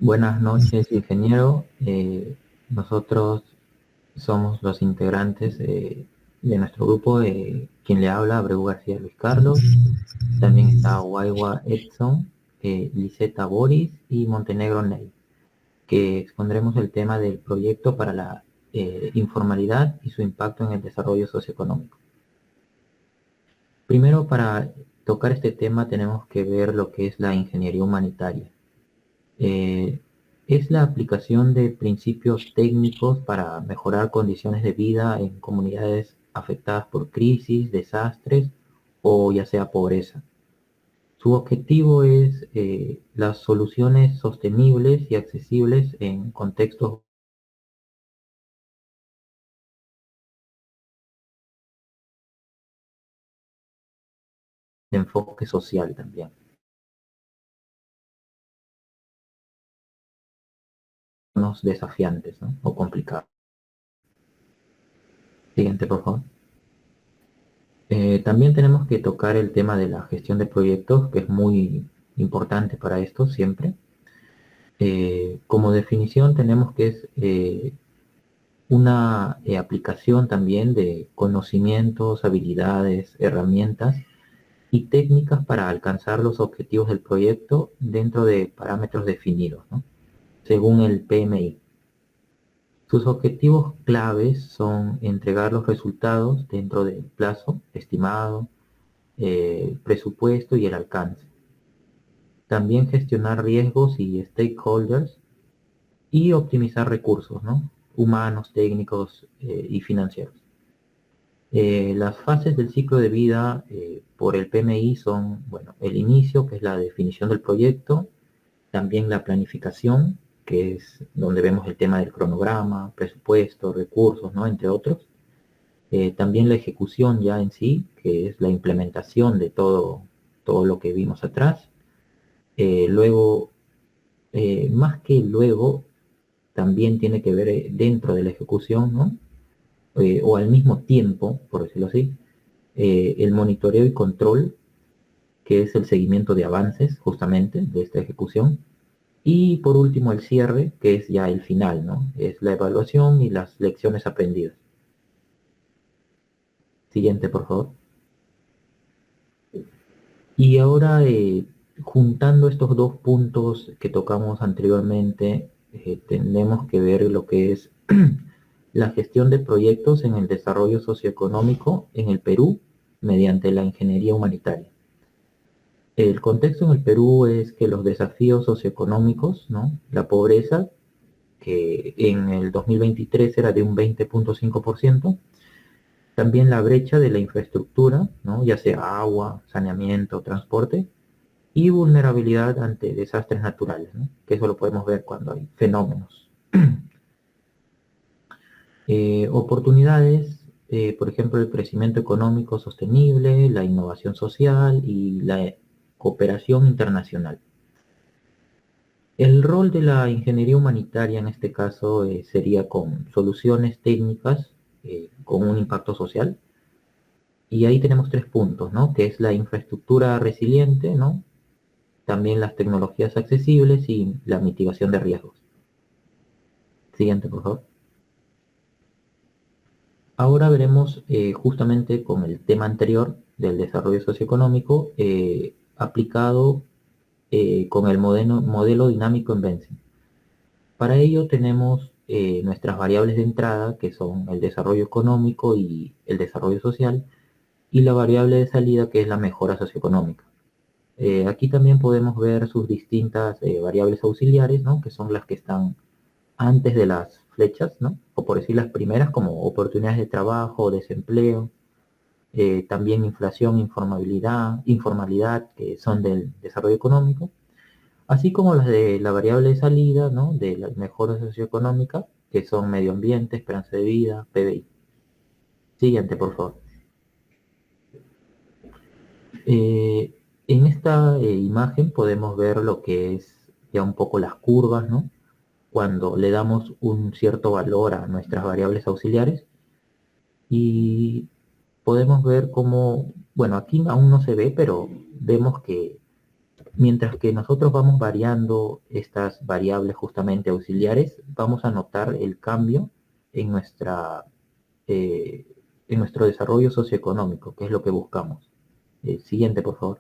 Buenas noches, ingeniero. Nosotros somos los integrantes de nuestro grupo. Quien le habla, Abreu García Luis Carlos. También está Waiwa Edson, Liseta Boris y Montenegro Ney, que expondremos el tema del proyecto para la informalidad y su impacto en el desarrollo socioeconómico. Primero, para tocar este tema tenemos que ver lo que es la ingeniería humanitaria. Eh, es la aplicación de principios técnicos para mejorar condiciones de vida en comunidades afectadas por crisis, desastres o ya sea pobreza. Su objetivo es las soluciones sostenibles y accesibles en contextos de enfoque social también. Unos desafiantes, ¿no? O complicados. Siguiente, por favor. También tenemos que tocar el tema de la gestión de proyectos, que es muy importante para esto siempre. Como definición tenemos que es una aplicación también de conocimientos, habilidades, herramientas y técnicas para alcanzar los objetivos del proyecto dentro de parámetros definidos, ¿no? Según el PMI. Sus objetivos claves son entregar los resultados dentro del plazo estimado, presupuesto y el alcance. También gestionar riesgos y stakeholders y optimizar recursos, ¿no? Humanos, técnicos y financieros. Las fases del ciclo de vida por el PMI son, bueno, el inicio, que es la definición del proyecto, también la planificación, que es donde vemos el tema del cronograma, presupuesto, recursos, ¿no? Entre otros. También la ejecución ya en sí, que es la implementación de todo lo que vimos atrás. Luego, más que luego, también tiene que ver dentro de la ejecución, ¿no? O al mismo tiempo, por decirlo así, el monitoreo y control, que es el seguimiento de avances justamente de esta ejecución. Y por último el cierre, que es ya el final, ¿no? Es la evaluación y las lecciones aprendidas. Siguiente, por favor. Y ahora, juntando estos dos puntos que tocamos anteriormente, tenemos que ver lo que es la gestión de proyectos en el desarrollo socioeconómico en el Perú mediante la ingeniería humanitaria. El contexto en el Perú es que los desafíos socioeconómicos, ¿no? La pobreza, que en el 2023 era de un 20.5%, también la brecha de la infraestructura, ¿no? Ya sea agua, saneamiento, transporte, y vulnerabilidad ante desastres naturales, ¿no? Que eso lo podemos ver cuando hay fenómenos. Oportunidades, por ejemplo, el crecimiento económico sostenible, la innovación social y la cooperación internacional. El rol de la ingeniería humanitaria en este caso sería con soluciones técnicas con un impacto social. Y ahí tenemos tres puntos, ¿no? Que es la infraestructura resiliente, ¿no? También las tecnologías accesibles y la mitigación de riesgos. Siguiente, por favor. Ahora veremos justamente con el tema anterior del desarrollo socioeconómico aplicado con el modelo dinámico en Vensim. Para ello tenemos nuestras variables de entrada, que son el desarrollo económico y el desarrollo social, y la variable de salida, que es la mejora socioeconómica. Aquí también podemos ver sus distintas variables auxiliares, ¿no? Que son las que están antes de las flechas, ¿no? O por decir las primeras, como oportunidades de trabajo, desempleo, también inflación, informalidad, que son del desarrollo económico, así como las de la variable de salida, ¿no? De la mejora socioeconómica, que son medio ambiente, esperanza de vida, PBI. Siguiente, por favor. Eh, en esta imagen podemos ver lo que es ya un poco las curvas, ¿no? Cuando le damos un cierto valor a nuestras variables auxiliares y podemos ver cómo, bueno, aquí aún no se ve, pero vemos que Mientras que nosotros vamos variando estas variables justamente auxiliares, vamos a notar el cambio en eh, en nuestro desarrollo socioeconómico, que es lo que buscamos. Siguiente, por favor.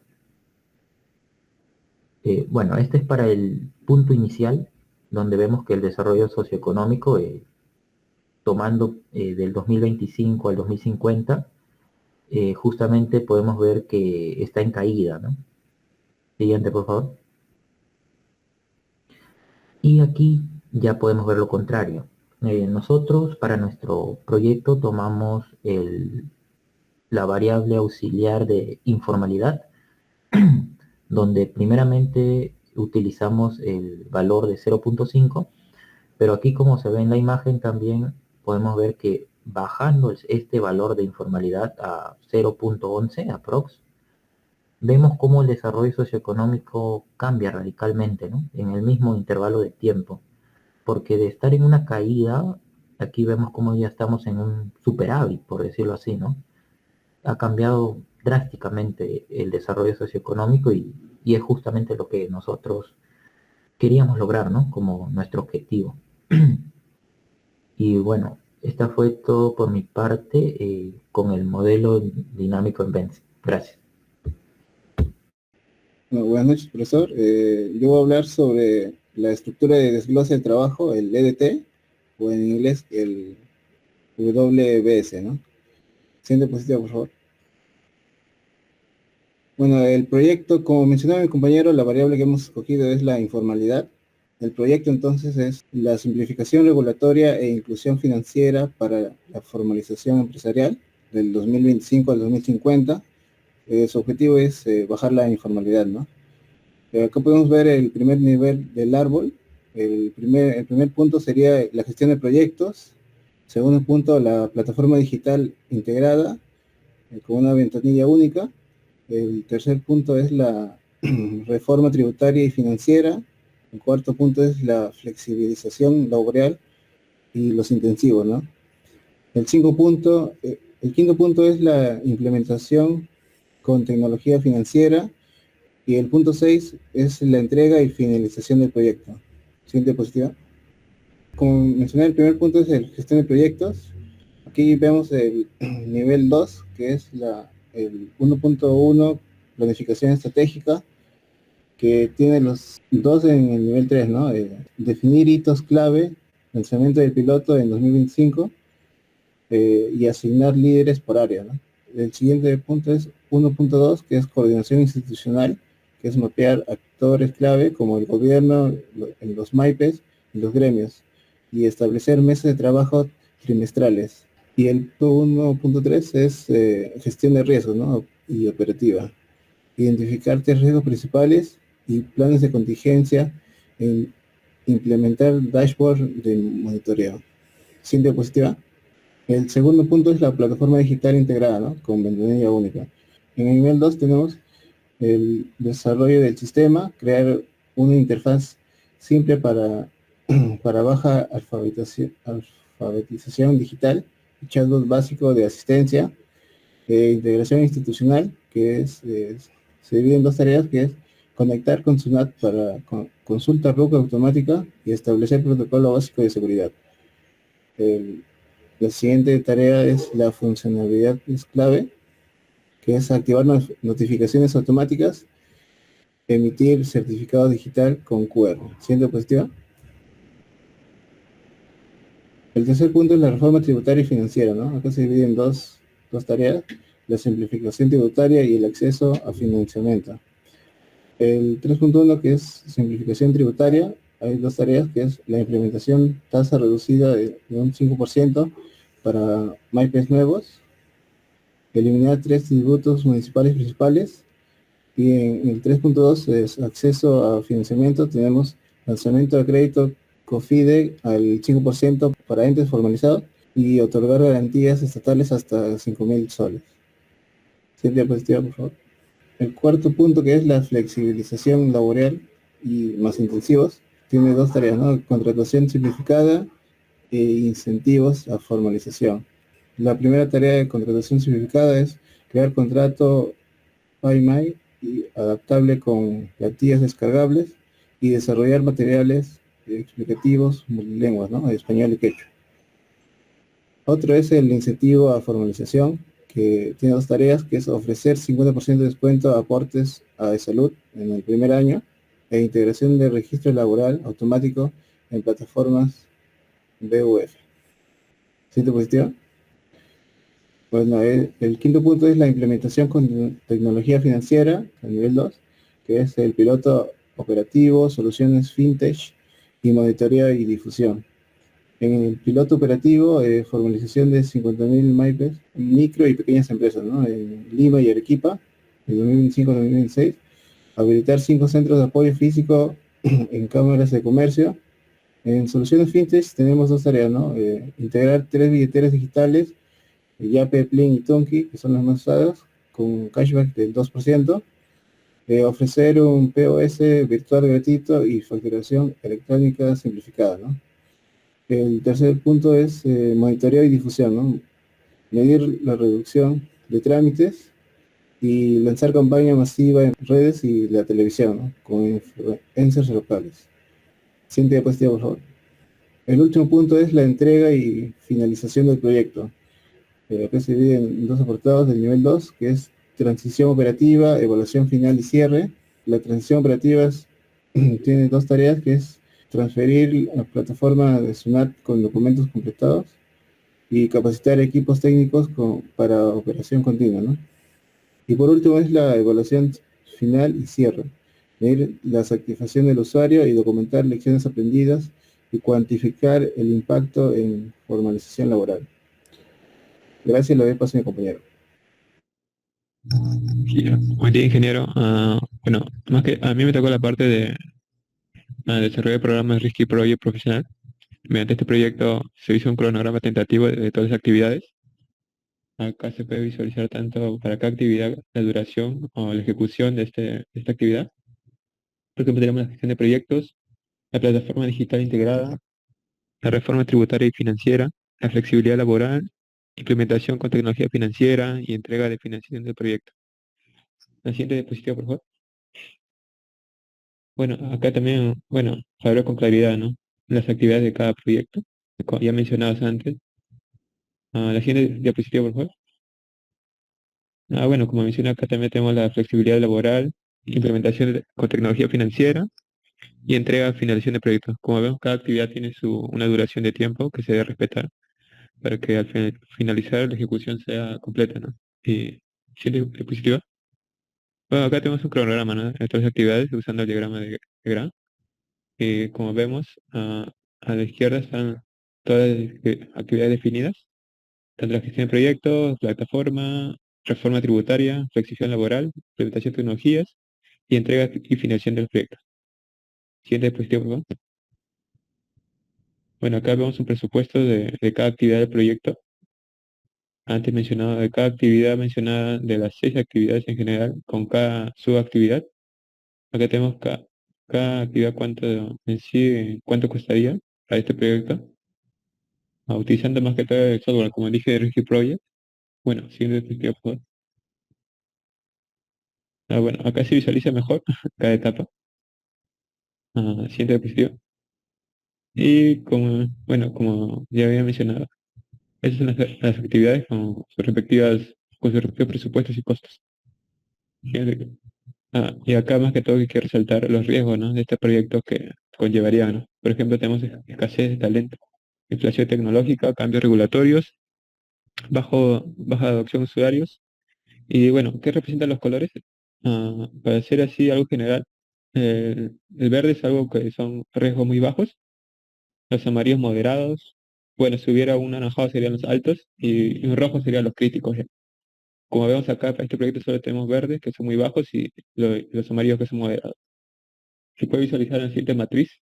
Bueno, este es para el punto inicial, donde vemos que el desarrollo socioeconómico, tomando del 2025 al 2050, justamente podemos ver que está en caída, ¿no? Siguiente, por favor. Y aquí ya podemos ver lo contrario. Nosotros para nuestro proyecto tomamos la variable auxiliar de informalidad, donde primeramente utilizamos el valor de 0.5, pero aquí como se ve en la imagen también podemos ver que bajando este valor de informalidad a 0.11 aprox, vemos cómo el desarrollo socioeconómico cambia radicalmente, ¿no? En el mismo intervalo de tiempo, porque de estar en una caída, aquí vemos cómo ya estamos en un superávit, por decirlo así, ¿no? Ha cambiado drásticamente el desarrollo socioeconómico y es justamente lo que nosotros queríamos lograr, ¿no? Como nuestro objetivo. Y bueno, esta fue todo por mi parte con el modelo dinámico en Vence. Gracias. Bueno, buenas noches, profesor. Yo voy a hablar sobre la estructura de desglose del trabajo, el EDT, o en inglés el WBS, ¿no? Siguiente diapositiva, por favor. Bueno, el proyecto, como mencionaba mi compañero, la variable que hemos escogido es la informalidad. El proyecto entonces es la simplificación regulatoria e inclusión financiera para la formalización empresarial del 2025 al 2050. Su objetivo es bajar la informalidad, ¿no? Acá podemos ver el primer nivel del árbol. El primer punto sería la gestión de proyectos. Segundo punto, la plataforma digital integrada con una ventanilla única. El tercer punto es la reforma tributaria y financiera. El cuarto punto es la flexibilización laboral y los intensivos, ¿no? El quinto punto es la implementación con tecnología financiera. Y el punto 6 es la entrega y finalización del proyecto. Siguiente diapositiva. Como mencioné, el primer punto es el gestión de proyectos. Aquí vemos el nivel 2, que es el 1.1, planificación estratégica, que tiene los dos en el nivel 3, ¿no? Definir hitos clave, lanzamiento del piloto en 2025, y asignar líderes por área, ¿no? El siguiente punto es 1.2, que es coordinación institucional, que es mapear actores clave como el gobierno, en los MAIPES y los gremios, y establecer mesas de trabajo trimestrales. Y el 1.3 es gestión de riesgos, ¿no? Y operativa. Identificar tres riesgos principales y planes de contingencia, en implementar dashboard de monitoreo. Siguiente diapositiva. El segundo punto es la plataforma digital integrada, ¿no? Con ventanilla única. En el nivel 2 tenemos el desarrollo del sistema, crear una interfaz simple para baja alfabetización digital, chatbot básico de asistencia, integración institucional, que se divide en dos tareas, que es conectar con SUNAT para consulta RUC automática y establecer protocolo básico de seguridad. La siguiente tarea es la funcionalidad es clave, que es activar notificaciones automáticas, emitir certificado digital con QR. Siguiente diapositiva. El tercer punto es la reforma tributaria y financiera, ¿no? Acá se divide en dos tareas, la simplificación tributaria y el acceso a financiamiento. El 3.1, que es simplificación tributaria, hay dos tareas, que es la implementación tasa reducida de un 5% para MAIPES nuevos, eliminar 3 tributos municipales principales, y en el 3.2 es acceso a financiamiento. Tenemos lanzamiento de crédito COFIDE al 5% para entes formalizados y otorgar garantías estatales hasta 5.000 soles. Siguiente diapositiva, por favor. El cuarto punto, que es la flexibilización laboral y más intensivos, tiene dos tareas, ¿no? Contratación simplificada e incentivos a formalización. La primera tarea de contratación simplificada es crear contrato PyMai y adaptable con plantillas descargables y desarrollar materiales explicativos multilenguas, ¿no? Español y quechua. Otro es el incentivo a formalización, que tiene dos tareas, que es ofrecer 50% de descuento a aportes a de salud en el primer año e integración de registro laboral automático en plataformas BUF. ¿Siente positiva? Bueno, el quinto punto es la implementación con tecnología financiera, a nivel 2, que es el piloto operativo, soluciones fintech y monitoreo y difusión. En el piloto operativo, formalización de 50.000 MIPES, micro y pequeñas empresas, ¿no? En Lima y Arequipa, en 2025-2026, habilitar 5 centros de apoyo físico en cámaras de comercio. En soluciones fintech tenemos dos tareas, ¿no? Integrar 3 billeteras digitales, Yape, Plin y Tonki, que son las más usadas, con cashback del 2%. Ofrecer un POS virtual gratuito y facturación electrónica simplificada, ¿no? El tercer punto es monitoreo y difusión, ¿no? Medir la reducción de trámites y lanzar campaña masiva en redes y la televisión, ¿no? Con influencers locales. Siguiente diapositiva, por favor. El último punto es la entrega y finalización del proyecto. Acá se divide en dos apartados del nivel 2, que es transición operativa, evaluación final y cierre. La transición operativa tiene dos tareas, que es transferir la plataforma de SUNAT con documentos completados y capacitar equipos técnicos para operación continua, ¿no? Y por último es la evaluación final y cierre, medir la satisfacción del usuario y documentar lecciones aprendidas y cuantificar el impacto en formalización laboral. Gracias, lo doy paso a mi compañero. Sí, buen día, ingeniero. Bueno, más que a mí me tocó la parte de desarrollo de programas Risky Project profesional. Mediante este proyecto se hizo un cronograma tentativo de todas las actividades. Acá se puede visualizar tanto para cada actividad la duración o la ejecución de esta actividad. Por ejemplo, tenemos la gestión de proyectos, la plataforma digital integrada, la reforma tributaria y financiera, la flexibilidad laboral, implementación con tecnología financiera y entrega de financiación del proyecto. La siguiente diapositiva, por favor. Bueno, acá también, bueno, hablo con claridad, ¿no? Las actividades de cada proyecto, ya mencionadas antes. La siguiente diapositiva, por favor. Bueno, como mencioné, acá también tenemos la flexibilidad laboral, implementación con tecnología financiera y entrega, finalización de proyectos. Como vemos, cada actividad tiene una duración de tiempo que se debe respetar para que al finalizar la ejecución sea completa, ¿no? Y siguiente diapositiva. Bueno, acá tenemos un cronograma, ¿no? De todas las actividades usando el diagrama de Grant. Como vemos, a la izquierda están todas las actividades definidas, tanto la gestión de proyectos, plataforma, reforma tributaria, flexibilización laboral, implementación de tecnologías y entrega y financiación de los proyectos. Siguiente diapositiva, por favor. Bueno, acá vemos un presupuesto de cada actividad del proyecto. Antes mencionado, de cada actividad mencionada, de las 6 actividades en general, con cada subactividad. Acá tenemos cada actividad cuánto en sí, cuánto costaría a este proyecto. Utilizando más que todo el software, como dije, de Risky Project. Bueno, siguiente diapositiva, por favor. Bueno, acá se visualiza mejor cada etapa. Siguiente diapositiva. Y como ya había mencionado, esas son las actividades con sus respectivos presupuestos y costos. Siguiente. Y acá más que todo hay que resaltar los riesgos, ¿no? De este proyecto que conllevaría, ¿no? Por ejemplo, tenemos escasez de talento, inflación tecnológica, cambios regulatorios, baja adopción de usuarios. Y bueno, ¿qué representan los colores? Para ser así algo general, el verde es algo que son riesgos muy bajos, los amarillos moderados, bueno, si hubiera un anaranjado serían los altos y un rojo serían los críticos, ¿ya? Como vemos acá, para este proyecto solo tenemos verdes, que son muy bajos, y los amarillos, que son moderados. Se puede visualizar en la siguiente matriz.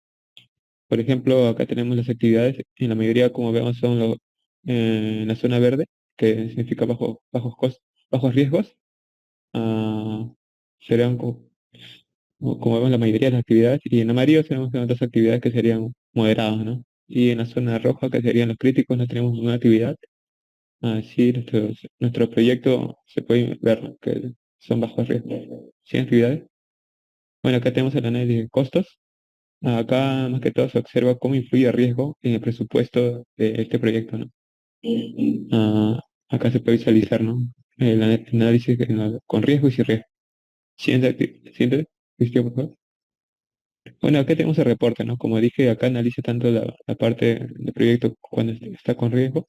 Por ejemplo, acá tenemos las actividades, en la mayoría, como vemos, son en la zona verde, que significa bajos riesgos. Ah, Serán como vemos la mayoría de las actividades, y en amarillo tenemos otras actividades que serían moderadas, ¿no? Y en la zona roja, que serían los críticos, no tenemos ninguna actividad. Así nuestro proyecto se puede ver, ¿no? Que son bajos riesgo. 100 actividades. Bueno, acá tenemos el análisis de costos. Acá más que todo se observa cómo influye el riesgo en el presupuesto de este proyecto, ¿no? Ah, acá se puede visualizar, ¿no? El análisis con riesgo y sin riesgo. Siguiente, por favor. Bueno, acá tenemos el reporte, ¿no? Como dije, acá analiza tanto la parte del proyecto cuando está con riesgo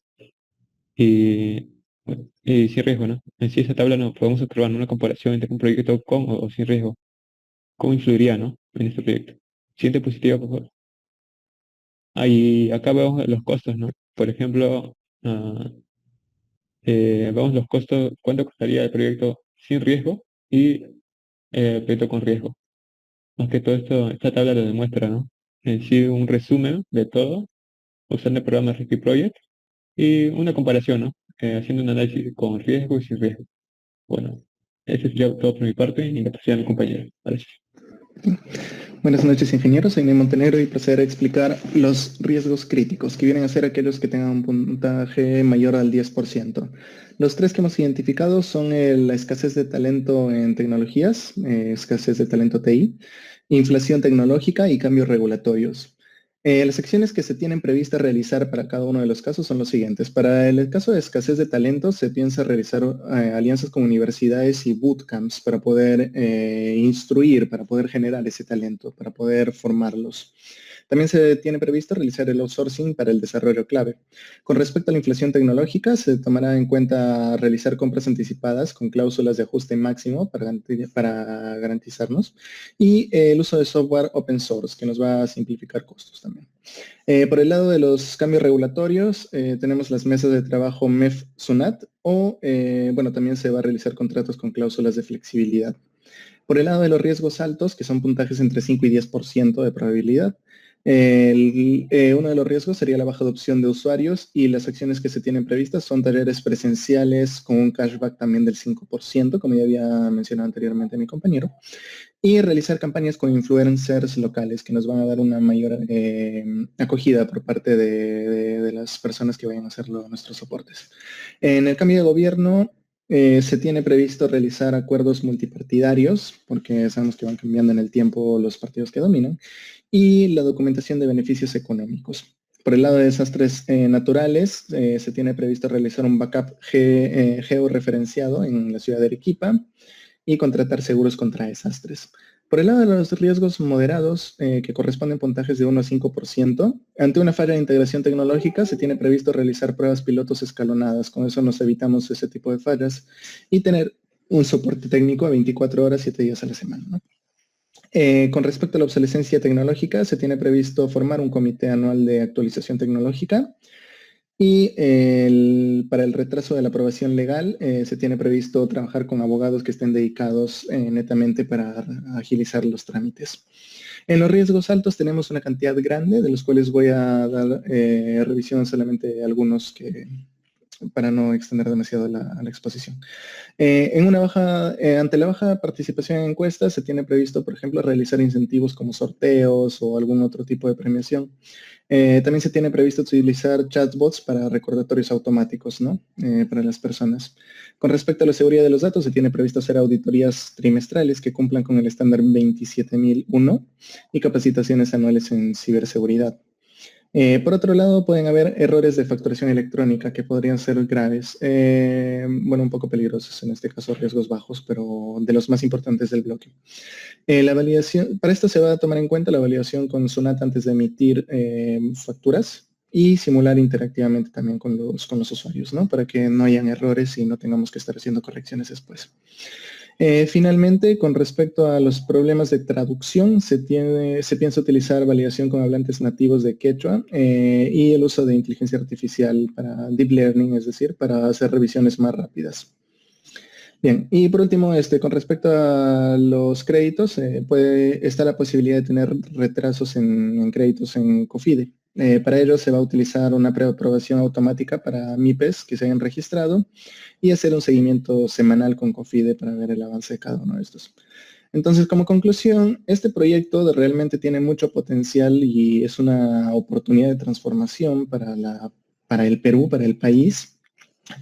y, bueno, y sin riesgo, ¿no? En sí esa tabla no podemos observar una comparación entre un proyecto con o sin riesgo. ¿Cómo influiría, no? En este proyecto. Siguiente positiva, por favor. Ahí, acá vemos los costos, ¿no? Por ejemplo, ah, vemos los costos, cuánto costaría el proyecto sin riesgo y el proyecto con riesgo. Más que todo esto, esta tabla lo demuestra, ¿no? En sí, un resumen de todo, usando el programa Risky Project y una comparación, ¿no? Haciendo un análisis con riesgo y sin riesgo. Bueno, eso sería todo por mi parte y gracias a mi compañero. Gracias. Buenas noches, ingenieros. Soy Ney Montenegro y procederé a explicar los riesgos críticos, que vienen a ser aquellos que tengan un puntaje mayor al 10%. Los tres que hemos identificado son la escasez de talento en tecnologías, escasez de talento TI, inflación tecnológica y cambios regulatorios. Las acciones que se tienen previstas realizar para cada uno de los casos son los siguientes. Para el caso de escasez de talento, se piensa realizar alianzas con universidades y bootcamps para poder instruir, para poder generar ese talento, para poder formarlos. También se tiene previsto realizar el outsourcing para el desarrollo clave. Con respecto a la inflación tecnológica, se tomará en cuenta realizar compras anticipadas con cláusulas de ajuste máximo para garantizarnos y el uso de software open source, que nos va a simplificar costos también. Por el lado de los cambios regulatorios, tenemos las mesas de trabajo MEF-SUNAT o, bueno, también se va a realizar contratos con cláusulas de flexibilidad. Por el lado de los riesgos altos, que son puntajes entre 5 y 10% de probabilidad, uno de los riesgos sería la baja adopción de usuarios y las acciones que se tienen previstas son talleres presenciales con un cashback también del 5%, como ya había mencionado anteriormente mi compañero, y realizar campañas con influencers locales que nos van a dar una mayor acogida por parte de las personas que vayan a hacer nuestros soportes. En el cambio de gobierno, se tiene previsto realizar acuerdos multipartidarios, porque sabemos que van cambiando en el tiempo los partidos que dominan, y la documentación de beneficios económicos. Por el lado de desastres naturales, se tiene previsto realizar un backup georreferenciado en la ciudad de Arequipa y contratar seguros contra desastres. Por el lado de los riesgos moderados, que corresponden puntajes de 1 a 5%, ante una falla de integración tecnológica se tiene previsto realizar pruebas pilotos escalonadas. Con eso nos evitamos ese tipo de fallas y tener un soporte técnico a 24 horas, 7 días a la semana, ¿no? Con respecto a la obsolescencia tecnológica, se tiene previsto formar un comité anual de actualización tecnológica y para el retraso de la aprobación legal se tiene previsto trabajar con abogados que estén dedicados netamente para agilizar los trámites. En los riesgos altos tenemos una cantidad grande, de los cuales voy a dar revisión solamente algunos para no extender demasiado la exposición. Ante la baja participación en encuestas, se tiene previsto, por ejemplo, realizar incentivos como sorteos o algún otro tipo de premiación. También se tiene previsto utilizar chatbots para recordatorios automáticos, ¿no? Para las personas. Con respecto a la seguridad de los datos, se tiene previsto hacer auditorías trimestrales que cumplan con el estándar 27001 y capacitaciones anuales en ciberseguridad. Por otro lado, pueden haber errores de facturación electrónica que podrían ser graves, bueno, un poco peligrosos, en este caso riesgos bajos, pero de los más importantes del bloque. La validación, para esto se va a tomar en cuenta la validación con SUNAT antes de emitir facturas y simular interactivamente también con los usuarios, ¿no? Para que no hayan errores y no tengamos que estar haciendo correcciones después. Finalmente, con respecto a los problemas de traducción, se piensa utilizar validación con hablantes nativos de quechua y el uso de inteligencia artificial para deep learning, es decir, para hacer revisiones más rápidas. Bien, y por último, con respecto a los créditos, está la posibilidad de tener retrasos en créditos en COFIDE. Para ello se va a utilizar una preaprobación automática para MIPES que se hayan registrado y hacer un seguimiento semanal con COFIDE para ver el avance de cada uno de estos. Entonces, como conclusión, este proyecto realmente tiene mucho potencial y es una oportunidad de transformación para el Perú, para el país.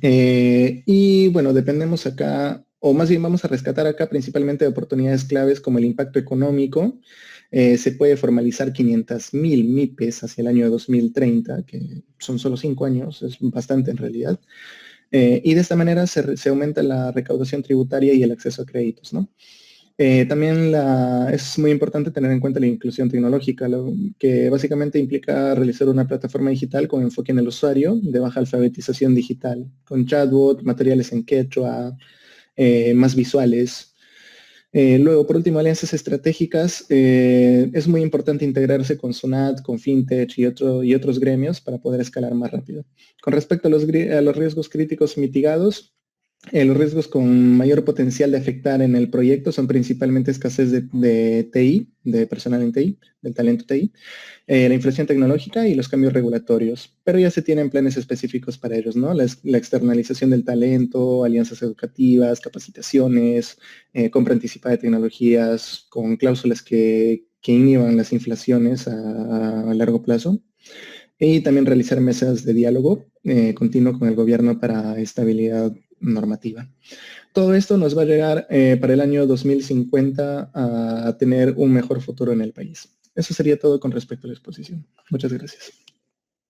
Y bueno, dependemos acá o más bien vamos a rescatar acá principalmente oportunidades claves como el impacto económico. Se puede formalizar 500.000 MIPES hacia el año 2030, que son solo 5 años, es bastante en realidad. Y de esta manera se aumenta la recaudación tributaria y el acceso a créditos, ¿no? También es muy importante tener en cuenta la inclusión tecnológica, que básicamente implica realizar una plataforma digital con enfoque en el usuario, de baja alfabetización digital, con chatbot, materiales en quechua, más visuales. Luego, por último, alianzas estratégicas. Es muy importante integrarse con SUNAT, con FinTech y otros gremios para poder escalar más rápido. Con respecto a los riesgos críticos mitigados, los riesgos con mayor potencial de afectar en el proyecto son principalmente escasez de TI, de personal en TI, del talento TI, la inflación tecnológica y los cambios regulatorios. Pero ya se tienen planes específicos para ellos, ¿no? La externalización del talento, alianzas educativas, capacitaciones, compra anticipada de tecnologías con cláusulas que inhiban las inflaciones a largo plazo. Y también realizar mesas de diálogo continuo con el gobierno para estabilidad normativa. Todo esto nos va a llegar para el año 2050 a tener un mejor futuro en el país. Eso sería todo con respecto a la exposición. Muchas gracias.